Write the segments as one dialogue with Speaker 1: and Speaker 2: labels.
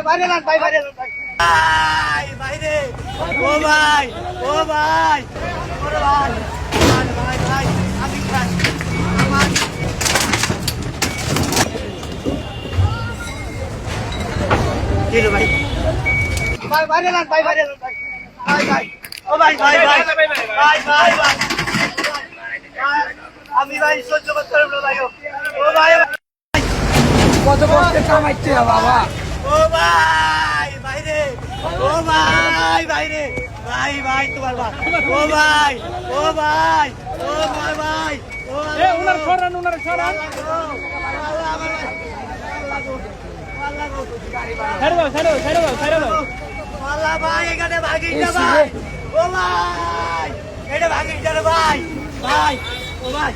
Speaker 1: বাইরে না ভাই বাইরে ভাই বাইরে ও ভাই ও ভাই ওরে ভাই ভাই ভাই আমি খাই আমার কি রে ভাই ভাই বাইরে না ভাই বাইরে ভাই ভাই ও ভাই ভাই ভাই ভাই ভাই ভাই আমি ভাই সহ্য করতে পারবো না ভাই ও ভাই
Speaker 2: কত কষ্টে কামাইছে বাবা।
Speaker 1: ও ভাই বাইরে ও ভাই বাইরে ভাই ভাই তোমার ভাই ও ভাই ও ভাই ও ভাই ভাই ও
Speaker 2: উনার সরান ছেড়ে দাও।
Speaker 1: আল্লাহ ভাই এখানে ভাগিস না ভাই ও ভাই এটা ভাগিস না ভাই ভাই ও ভাই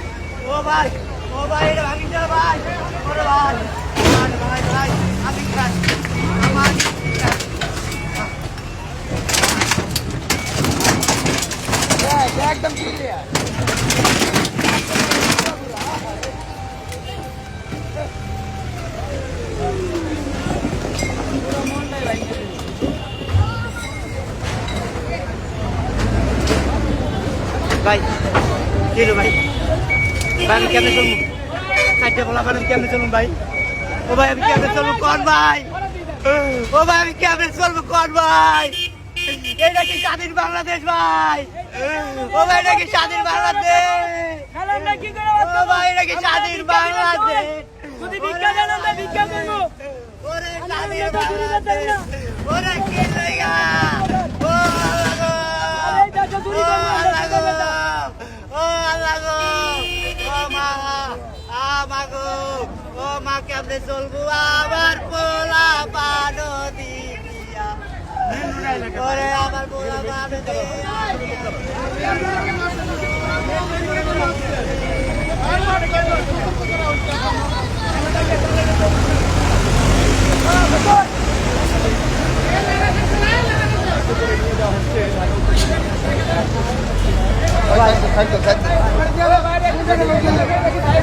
Speaker 1: ও ভাই ও ভাই এটা ভাগিস না ভাই ওরে ভাই ভাই ভাই আমি খাই আমার
Speaker 2: একদম ক্লিয়ার।
Speaker 1: ভাই কি রে ভাই ভাই আমি কেমনে চলবো কাজে বলা আমি কেমনে চলুন ভাই ও ভাই আমি কেমনে চলবো কোন ভাই ও ভাই আমি কেমনে চলবো কোন ভাই এটা কি স্বাধীন বাংলাদেশ ভাই ও ভাই এটা কি স্বাধীন বাংলাদেশ ও ভাই এটা কি স্বাধীন বাংলাদেশ
Speaker 2: যদি ভিক্ষা দেন আমরা ভিক্ষা করবো।
Speaker 1: ওরে স্বাধীন বাংলাদেশ ওরে কি লাগা ও আল্লাহ গো ও আল্লাহ গো ও মা আমাগো ও মা কেমনে চলবো আবার পোলা পানো দিয়া ওরে আমার পোলা পানো
Speaker 2: বাইরে